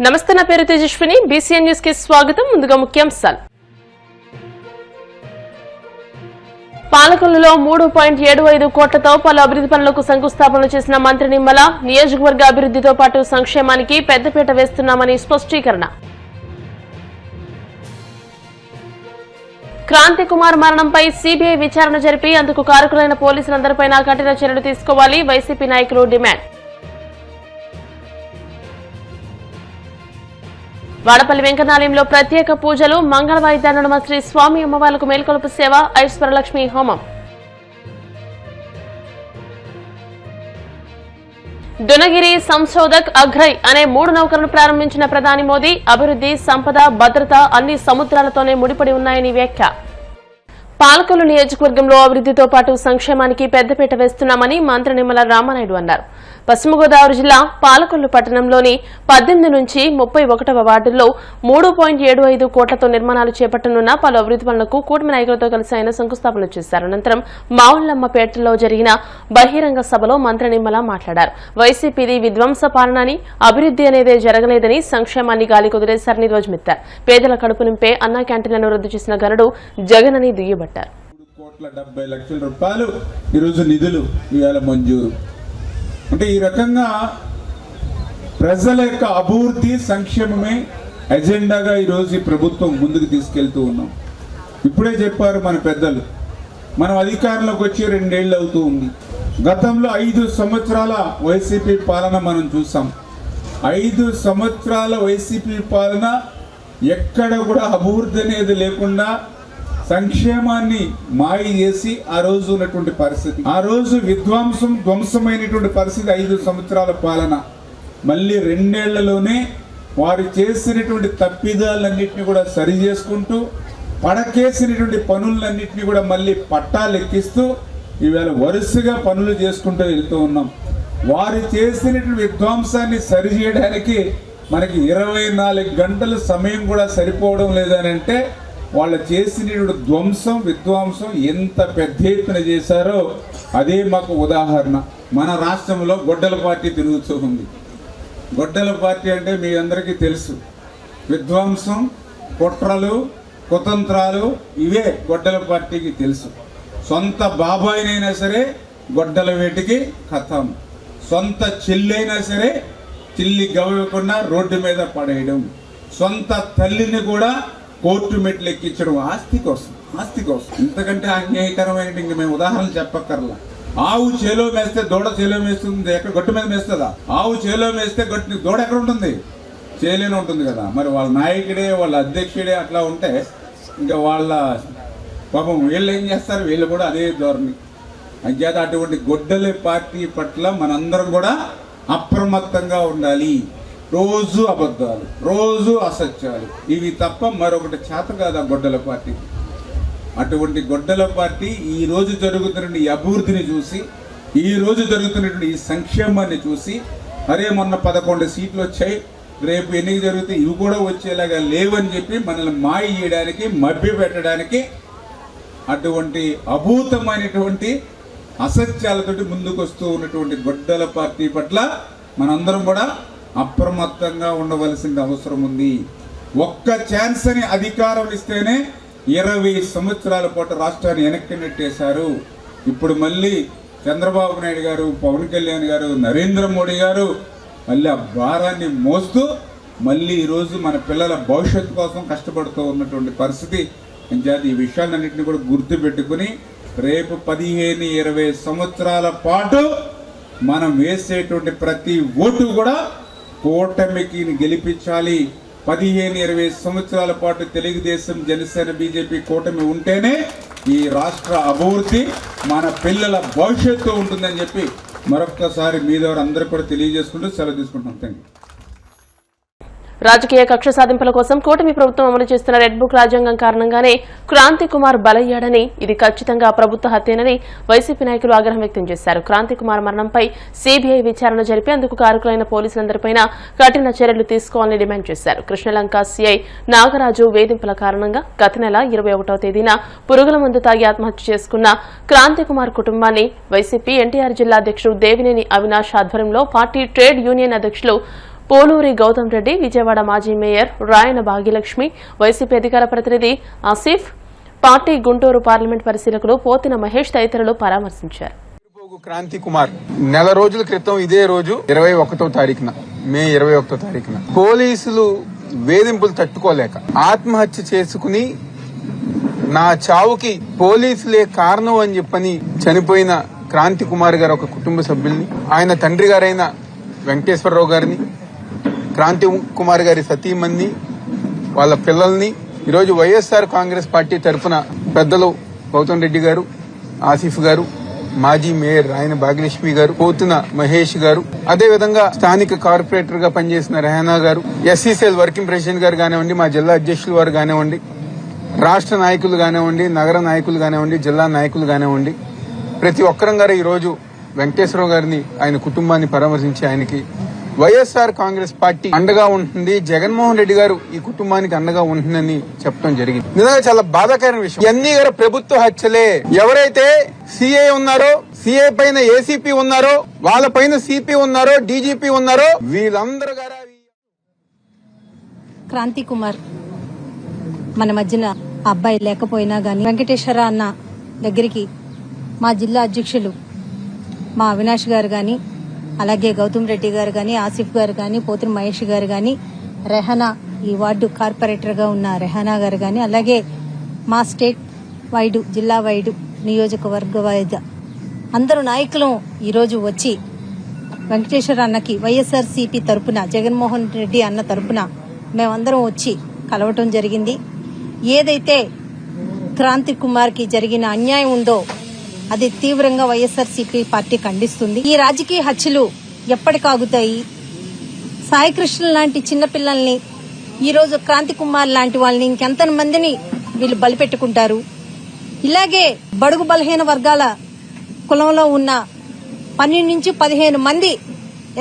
నమస్తే, నా పేరు తేజస్విని. బీసీఎన్ న్యూస్ కి స్వాగతం. ముందుగా ముఖ్యాంశాలు. పాలకొల్లులో 3.75 కోట్లతో పలు అభివృద్ధి పనులకు శంకుస్థాపనలు చేసిన మంత్రి నిమ్మల నియోజకవర్గ అభివృద్ధితో పాటు సంక్షేమానికి పెద్దపీట వేస్తున్నామని స్పష్టీకరణ. క్రాంతి కుమార్ మరణంపై సీబీఐ విచారణ జరిపి అందుకు కారకులైన పోలీసులందరిపై కఠిన చర్యలు తీసుకోవాలి వైసీపీ నాయకులు డిమాండ్. వాడపల్లి వెంకటాలయంలో ప్రత్యేక పూజలు, మంగళ వాయిద్య నడుమ శ్రీ స్వామి అమ్మవార్లకు మేల్కొలుపు సేవ, ఐశ్వర్యలక్ష్మి హోమం. దునగిరి సంశోధక్ అఘ్రై అనే 3 నౌకలను ప్రారంభించిన ప్రధాని మోదీ అభివృద్ధి, సంపద, భద్రత అన్ని సముద్రాలతోనే ముడిపడి ఉన్నాయని వ్యాఖ్య. పాలకొల్లు నియోజకవర్గంలో అభివృద్ధితో పాటు సంక్షేమానికి పెద్దపీట వేస్తున్నామని మంత్రి నిమ్మల రామానాయుడు అన్నారు. పశ్చిమ గోదావరి జిల్లా పాలకొల్లు పట్టణంలోని 18 నుంచి 31వ వార్డుల్లో 3.75 కోట్లతో నిర్మాణాలు చేపట్టనున్న పలు అభివృద్ధి పనులకు కూటమి నాయకులతో కలిసి ఆయన శంకుస్థాపనలు చేశారు. అనంతరం మావుళ్లమ్మపేటలో జరిగిన బహిరంగ సభలో మంత్రి నిమ్మల మాట్లాడారు. వైసీపీది విధ్వంస పాలనని, అభివృద్ధి అనేదే జరగలేదని, సంక్షేమాన్ని గాలి కుదిరేశారని ధ్వజమెత్తారు. పేదల కడుపు నింపే అన్నా క్యాంటీన్లను రద్దు చేసిన ఘనుడు జగన్ అని దుయ్యబట్టారు. 3,70,00,000 రూపాయలు ఈరోజు నిధులు ఇవాళ మంజూరు. అంటే ఈ రకంగా ప్రజల యొక్క అభివృద్ధి, సంక్షేమమే ఎజెండాగా ఈరోజు ఈ ప్రభుత్వం ముందుకు తీసుకెళ్తూ ఉన్నాం. ఇప్పుడే చెప్పారు మన పెద్దలు, మనం అధికారంలోకి వచ్చి 2 ఏళ్ళు అవుతూ ఉంది. గతంలో 5 సంవత్సరాల వైసీపీ పాలన మనం చూసాం. 5 సంవత్సరాల వైసీపీ పాలన ఎక్కడ కూడా అభివృద్ధి అనేది లేకుండా సంక్షేమాన్ని మాయ చేసి ఆ రోజు ఉన్నటువంటి పరిస్థితి, ఆ రోజు ధ్వంసమైనటువంటి పరిస్థితి 5 సంవత్సరాల పాలన. మళ్ళీ 2 ఏళ్లలోనే వారు చేసినటువంటి తప్పిదాలన్నింటినీ కూడా సరి చేసుకుంటూ, పడకేసినటువంటి పనులన్నింటినీ కూడా మళ్ళీ పట్టాలెక్కిస్తూ ఈవేళ వరుసగా పనులు చేసుకుంటూ వెళ్తూ ఉన్నాం. వారు చేసినటువంటి విధ్వంసాన్ని సరి చేయడానికి మనకి 24 గంటల సమయం కూడా సరిపోవడం లేదని అంటే వాళ్ళు చేసినటువంటి విధ్వంసం ఎంత పెద్ద ఎత్తున చేశారో అదే మాకు ఉదాహరణ. మన రాష్ట్రంలో గొడ్డల పార్టీ తిరుగుతూ ఉంది. గొడ్డల పార్టీ అంటే మీ అందరికీ తెలుసు, విధ్వంసం, కుట్రలు, కుతంత్రాలు ఇవే గొడ్డల పార్టీకి తెలుసు. సొంత బాబాయినైనా సరే గొడ్డల వేటికి కథం, సొంత చెల్లైనా సరే చిల్లి గవ్వకుండా రోడ్డు మీద పడేయడం, సొంత తల్లిని కూడా కోర్టు మెట్లు ఎక్కించడం ఆస్తి కోసం. ఇంతకంటే అన్యాయకరమైన ఇంక మేము ఉదాహరణలు చెప్పక్కర్లా. ఆవు చేలో మేస్తే దూడ చేలో మేస్తుంది, ఎక్కడ గట్టు మీద మేస్తుందా? ఆవు చేలో మేస్తే దూడ ఎక్కడ ఉంటుంది? చేలోనే ఉంటుంది కదా. మరి వాళ్ళ నాయకుడే, వాళ్ళ అధ్యక్షుడే అట్లా ఉంటే ఇంకా వాళ్ళ పాపం వీళ్ళు ఏం చేస్తారు? వీళ్ళు కూడా అదే ధోరణి. అంచేత అటువంటి గొడ్డలి పార్టీ పట్ల మనందరం కూడా అప్రమత్తంగా ఉండాలి. రోజు అబద్ధాలు, రోజు అసత్యాలు, ఇవి తప్ప మరొకటి చేత కాదు ఆ గొడ్డల పార్టీ. అటువంటి గొడ్డల పార్టీ ఈ రోజు జరుగుతున్న ఈ అభివృద్ధిని చూసి, ఈ రోజు జరుగుతున్నటువంటి ఈ సంక్షేమాన్ని చూసి, అరే మొన్న 11 సీట్లు వచ్చాయి, రేపు ఎన్నిక జరిగితే ఇవి కూడా వచ్చేలాగా లేవని చెప్పి మనల్ని మాయ చేయడానికి, మభ్య పెట్టడానికి అటువంటి అభూతమైనటువంటి అసత్యాలతోటి ముందుకు వస్తూ ఉన్నటువంటి గొడ్డల పార్టీ పట్ల మనందరం కూడా అప్రమత్తంగా ఉండవలసిన అవసరం ఉంది. ఒక్క ఛాన్స్ అని అధికారం ఇస్తేనే 20 సంవత్సరాల పాటు రాష్ట్రాన్ని వెనక్కి నెట్టేశారు. ఇప్పుడు మళ్ళీ చంద్రబాబు నాయుడు గారు, పవన్ కళ్యాణ్ గారు, నరేంద్ర మోడీ గారు మళ్ళీ ఆ భారాన్ని మోస్తూ మళ్ళీ ఈరోజు మన పిల్లల భవిష్యత్తు కోసం కష్టపడుతూ ఉన్నటువంటి పరిస్థితి. ఈ విషయాలన్నింటినీ కూడా గుర్తుపెట్టుకుని రేపు 15-20 సంవత్సరాల పాటు మనం వేసేటువంటి ప్రతి ఓటు కూడా కూటమికి గెలిపించాలి. 15-20 సంవత్సరాల పాటు తెలుగుదేశం, జనసేన, బీజేపీ కూటమి ఉంటేనే ఈ రాష్ట్ర అభివృద్ధి, మన పిల్లల భవిష్యత్తు ఉంటుందని చెప్పి మరొక్కసారి మీ ద్వారా అందరూ కూడా తెలియజేసుకుంటూ సెలవు తీసుకుంటాం. Thank you. రాజకీయ కక్ష సాధింపుల కోసం కూటమి ప్రభుత్వం అమలు చేస్తున్న రెడ్ బుక్ రాజ్యాంగం కారణంగానే క్రాంతి కుమార్ బలయ్యాడని, ఇది ఖచ్చితంగా ప్రభుత్వ హత్యేనని వైసీపీ నాయకులు ఆగ్రహం వ్యక్తం చేశారు. క్రాంతి కుమార్ మరణంపై సీబీఐ విచారణ జరిపి అందుకు కారకులైన పోలీసులందరిపై కఠిన చర్యలు తీసుకోవాలని డిమాండ్ చేశారు. కృష్ణలంక సీఐ నాగరాజు వేధింపుల కారణంగా గత నెల 21వ తేదీన పురుగుల మందు తాగి ఆత్మహత్య చేసుకున్న క్రాంతి కుమార్ కుటుంబాన్ని వైసీపీ ఎన్టీఆర్ జిల్లా అధ్యక్షుడు దేవినేని అవినాష్ ఆధ్వర్యంలో పార్టీ ట్రేడ్ యూనియన్ అధ్యక్షులు పోలూరి గౌతమ్ రెడ్డి, విజయవాడ మాజీ మేయర్ రాయన భాగ్యలక్ష్మి, వైసీపీ అధికార ప్రతినిధి ఆసిఫ్, పార్టీ గుంటూరు పార్లమెంట్ పరిశీలకులు పోతిన మహేష్ తదితరులు పరామర్శించారు. క్రాంతి కుమార్ నెల రోజుల క్రితం ఇదే రోజు 21వ తారీఖున మే 21వ తారీఖున పోలీసులు వేధింపులు తట్టుకోలేక ఆత్మహత్య చేసుకుని నా చావుకి పోలీసులే కారణం అని చెప్పని చనిపోయిన క్రాంతి కుమార్ గారు ఒక కుటుంబ సభ్యుల్ని, ఆయన తండ్రి గారైన వెంకటేశ్వరరావు గారిని, క్రాంతి కుమార్ గారి సతీమణ్ణి, వాళ్ళ పిల్లల్ని ఈరోజు వైఎస్ఆర్ కాంగ్రెస్ పార్టీ తరఫున పెద్దలు గౌతమ్ రెడ్డి గారు, ఆసిఫ్ గారు, మాజీ మేయర్ రాయన భాగ్యలక్ష్మి గారు, పోతున మహేష్ గారు, అదేవిధంగా స్థానిక కార్పొరేటర్ గా పనిచేసిన రెహనా గారు, ఎస్సీసీఎల్ వర్కింగ్ ప్రెసిడెంట్ గారు కానివ్వండి, మా జిల్లా అధ్యక్షులు వారు కానివ్వండి, రాష్ట్ర నాయకులు కానివ్వండి, నగర నాయకులు కానివ్వండి, జిల్లా నాయకులు కానివ్వండి, ప్రతి ఒక్కరం గారు ఈరోజు వెంకటేశ్వరరావు గారిని, ఆయన కుటుంబాన్ని పరామర్శించి ఆయనకి వైఎస్ఆర్ కాంగ్రెస్ పార్టీ అండగా ఉంటుంది, జగన్మోహన్ రెడ్డి గారు ఈ కుటుంబానికి అండగా ఉంటుందని చెప్పడం జరిగింది. నిజంగా చాలా బాధాకరమైన విషయం. ఇవన్నీ గారు ప్రభుత్వ హత్యలే. ఎవరైతే సిఐ ఉన్నారో, సిఐ పైన ఏసీపీ ఉన్నారో, వాళ్ళ పైన సిపి ఉన్నారో, డీజీపీ ఉన్నారో, వీళ్ళందరూ గారు క్రాంతి కుమార్ మన మధ్యన అబ్బాయి లేకపోయినా గాని వెంకటేశ్వర అన్న దగ్గరికి మా జిల్లా అధ్యక్షులు మా అవినాష్ గారు గాని, అలాగే గౌతమ్ రెడ్డి గారు గాని, ఆసిఫ్ గారు గాని, పోతిన మహేష్ గారు గాని, రెహనా ఈ వార్డు కార్పొరేటర్ గా ఉన్న రెహనా గారు గాని, అలాగే మా స్టేట్ వైడు, జిల్లా వైడు, నియోజకవర్గ వైద అందరూ నాయకులు ఈరోజు వచ్చి వెంకటేశ్వర అన్నకి వైఎస్ఆర్సీపీ తరపున, జగన్మోహన్ రెడ్డి అన్న తరపున మేమందరం వచ్చి కలవటం జరిగింది. ఏదైతే క్రాంతి కుమార్ కి జరిగిన అన్యాయం ఉందో అది తీవ్రంగా వైఎస్ఆర్సీపీ పార్టీ ఖండిస్తుంది. ఈ రాజకీయ హత్యలు ఎప్పటికాగుతాయి? సాయికృష్ణ లాంటి చిన్నపిల్లల్ని, ఈరోజు క్రాంతి కుమార్ లాంటి వాళ్ళని ఇంకెంత మందిని వీళ్ళు బలిపెట్టుకుంటారు? ఇలాగే బడుగు బలహీన వర్గాల కులంలో ఉన్న 12 నుంచి 15 మంది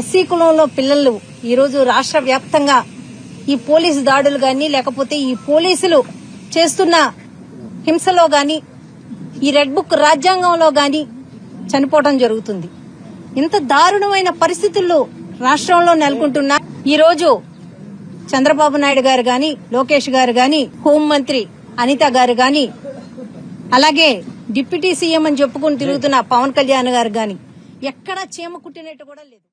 ఎస్సీ కులంలో పిల్లలు ఈరోజు రాష్ట్ర వ్యాప్తంగా ఈ పోలీసు దాడులు గాని, లేకపోతే ఈ పోలీసులు చేస్తున్న హింసలో గాని, ఈ రెడ్ బుక్ రాజ్యాంగంలో గాని చనిపోవడం జరుగుతుంది. ఇంత దారుణమైన పరిస్థితుల్లో రాష్ట్రంలో నెలకొంటున్న ఈ రోజు చంద్రబాబు నాయుడు గారు గాని, లోకేష్ గారు గాని, హోంమంత్రి అనిత గారు గాని, అలాగే డిప్యూటీ సీఎం అని చెప్పుకుని తిరుగుతున్న పవన్ కళ్యాణ్ గారు గాని ఎక్కడా చీమ కుట్టినట్టు కూడా లేదు.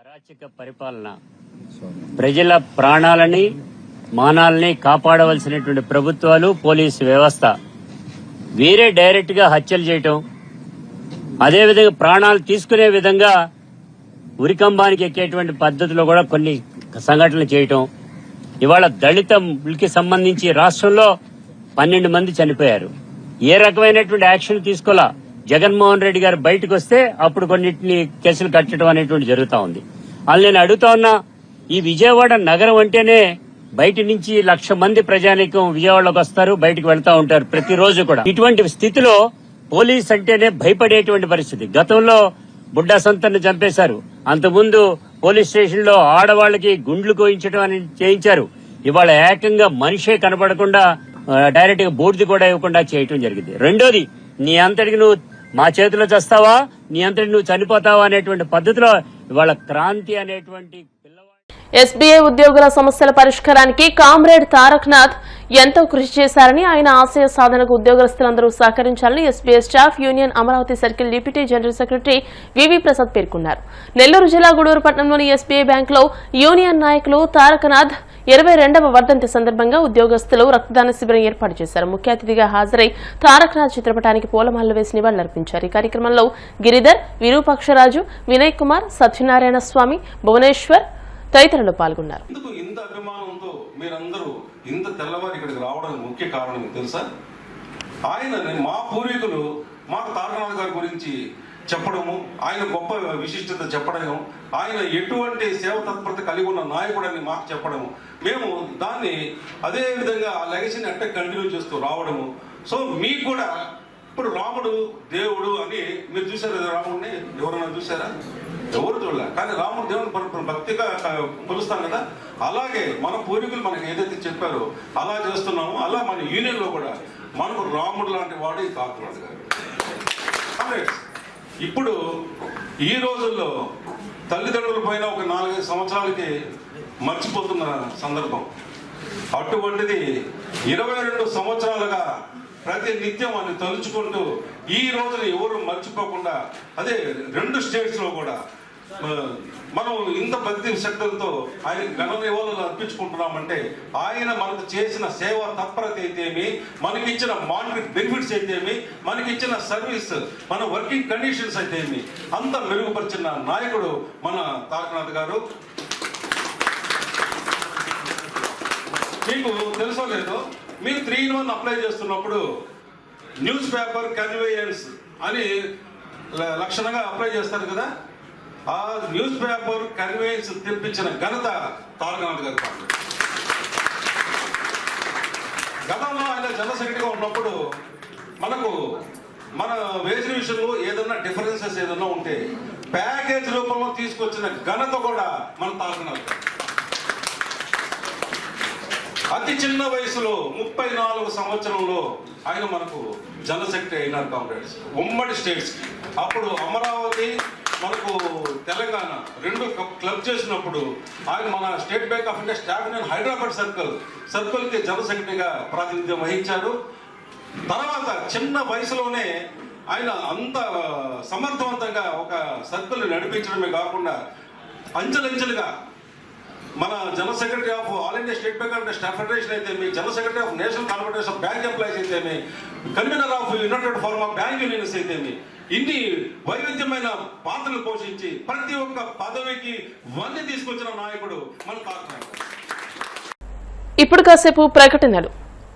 అరాచక పరిపాలన, ప్రజల ప్రాణాలని మానాలని కాపాడవలసినటువంటి ప్రభుత్వాలు, పోలీసు వ్యవస్థ వీరే డైరెక్ట్ గా హత్యలు చేయటం, అదేవిధంగా ప్రాణాలు తీసుకునే విధంగా ఉరికంబానికి ఎక్కేటువంటి పద్ధతిలో కూడా కొన్ని సంఘటనలు చేయటం. ఇవాళ దళితులకి సంబంధించి రాష్ట్రంలో 12 మంది చనిపోయారు. ఏ రకమైనటువంటి యాక్షన్ తీసుకోవాలా? జగన్మోహన్ రెడ్డి గారు బయటకు వస్తే అప్పుడు కొన్నిటిని కేసులు కట్టడం అనేటువంటి జరుగుతా ఉంది. అలా నేను అడుగుతా ఉన్నా, ఈ విజయవాడ నగరం అంటేనే బయట నుంచి 1,00,000 మంది ప్రజానీకం విజయవాడలోకి వస్తారు, బయటకు వెళ్తా ఉంటారు ప్రతిరోజు కూడా. ఇటువంటి స్థితిలో పోలీస్ అంటేనే భయపడేటువంటి పరిస్థితి. గతంలో బుడ్డా సంతను చంపేశారు, అంతకుముందు పోలీస్ స్టేషన్ లో ఆడవాళ్లకి గుండ్లు కోయించడం అని చేయించారు. ఇవాళ ఏకంగా మనిషే కనబడకుండా డైరెక్ట్ గా బూడిద కూడా ఇవ్వకుండా చేయటం జరిగింది. రెండోది, నీ అంతటికి నువ్వు మా చేతిలో చస్తావా, నీ అంతటి నువ్వు చనిపోతావా అనేటువంటి పద్ధతిలో ఇవాళ క్రాంతి అనేటువంటి ఎస్బీఐ ఉద్యోగుల సమస్యల పరిష్కారానికి కామ్రేడ్ తారక్ నాథ్ ఎంతో కృషి చేశారని, ఆయన ఆశయ సాధనకు ఉద్యోగస్తులందరూ సహకరించాలని SBI staff union Amaravati circle deputy general secretary V V Prasad పేర్కొన్నారు. నెల్లూరు జిల్లా గూడూరు పట్టణంలోని ఎస్బీఐ బ్యాంకులో యూనియన్ నాయకులు తారక్ నాథ్ 22వ వర్ధంతి సందర్భంగా ఉద్యోగస్తులు రక్తదాన శిబిరం ఏర్పాటు చేశారు. ముఖ్య అతిథిగా హాజరై తారక్ నాథ్ చిత్రపటానికి పూలమాలలు వేసి నివాళులర్పించారు. ఈ కార్యక్రమంలో గిరిధర్, విరూపాక్షరాజు, వినయ్ కుమార్, సత్యనారాయణ స్వామి, భువనేశ్వర్ తదితరులు పాల్గొన్నారు. ఇంత అభిమానంతో మీరందరూ ఇంత తెల్లవారి ఇక్కడికి రావడానికి ముఖ్య కారణం తెలుసా? మా పూర్వీకులు మాకు తారకనాథ్ గారి గురించి చెప్పడము, ఆయన గొప్ప విశిష్టత చెప్పడము, ఆయన ఎటువంటి సేవ తత్పరత కలిగి ఉన్న నాయకుడని మాకు చెప్పడము, మేము దాన్ని అదే విధంగా ఆ లెగసీని అంటే కంటిన్యూ చేస్తూ రావడము. సో మీకు కూడా ఇప్పుడు రాముడు దేవుడు అని మీరు చూసారా? రాముడిని ఎవరైనా చూసారా? ఎవరు చూడలే. కానీ రాముడు దేవుని భక్తిగా కొలుస్తాం కదా. అలాగే మన పూర్వీకులు మనకి ఏదైతే చెప్పారో అలా చేస్తున్నాము. అలా మన యూనియన్లో కూడా మనకు రాముడు లాంటి వాడు ఈ తారకనాథ్ గారు. ఇప్పుడు ఈ రోజుల్లో తల్లిదండ్రులు పైన ఒక 4-5 సంవత్సరాలకి మర్చిపోతున్న సందర్భం. అటువంటిది 22 సంవత్సరాలుగా ప్రతి నిత్యం అని తలుచుకుంటూ ఈ రోజుని ఎవరు మర్చిపోకుండా, అదే 2 స్టేట్స్లో కూడా మనం ఇంత భక్తి శక్తులతో ఆయన ఘన నివాళులు అర్పించుకుంటున్నామంటే ఆయన మనకు చేసిన సేవ తత్పరత అయితేమి, మనకిచ్చిన మానిటరీ బెనిఫిట్స్ అయితేమి, మనకిచ్చిన సర్వీస్, మన వర్కింగ్ కండిషన్స్ అయితేమి అంత మెరుగుపరిచిన నాయకుడు మన తారకనాథ్ గారు. మీకు తెలుసో లేదో, మీరు 3-in-1 అప్లై చేస్తున్నప్పుడు న్యూస్ పేపర్ కన్వేయన్స్ అని లక్షణంగా అప్లై చేస్తారు కదా. ఆ న్యూస్ పేపర్ కన్వేయన్స్ తెప్పించిన ఘనత తారకనాథ్ గారు. గతంలో ఆయన జనరల్ సెక్రటరీగా ఉన్నప్పుడు మనకు మన వేజ్ విషయంలో ఏదన్నా డిఫరెన్సెస్ ఏదన్నా ఉంటే ప్యాకేజ్ రూపంలో తీసుకొచ్చిన ఘనత కూడా మన తారకనాథ్ గారు. అతి చిన్న వయసులో 34 సంవత్సరంలో ఆయన మనకు జనరల్ సెక్రటరీ అయినారు కామ్రేడ్స్. ఉమ్మడి స్టేట్స్ అప్పుడు అమరావతి మనకు తెలంగాణ 2 క్లబ్ చేసినప్పుడు ఆయన మన State Bank of India staff and Hyderabad సర్కిల్కి జనరల్ సెక్రటరీగా ప్రాతినిధ్యం వహించారు. తర్వాత చిన్న వయసులోనే ఆయన అంత సమర్థవంతంగా ఒక సర్కిల్ నడిపించడమే కాకుండా అంచెలంచెలుగా మన general secretary of All India State Bank of staff federation అయితే మీ general secretary of National Confederation of Bank Employees అయితేమి, convener of United Forum of Bank Unions అయితేమి, ఇన్ని వైవిధ్యమైన పాత్రలు పోషించి ప్రతి ఒక్క పదవికి వన్నీ తీసుకొచ్చిన నాయకుడు మన తారకనాథ్. ఇప్పుడు కాసేపు ప్రకటనలు.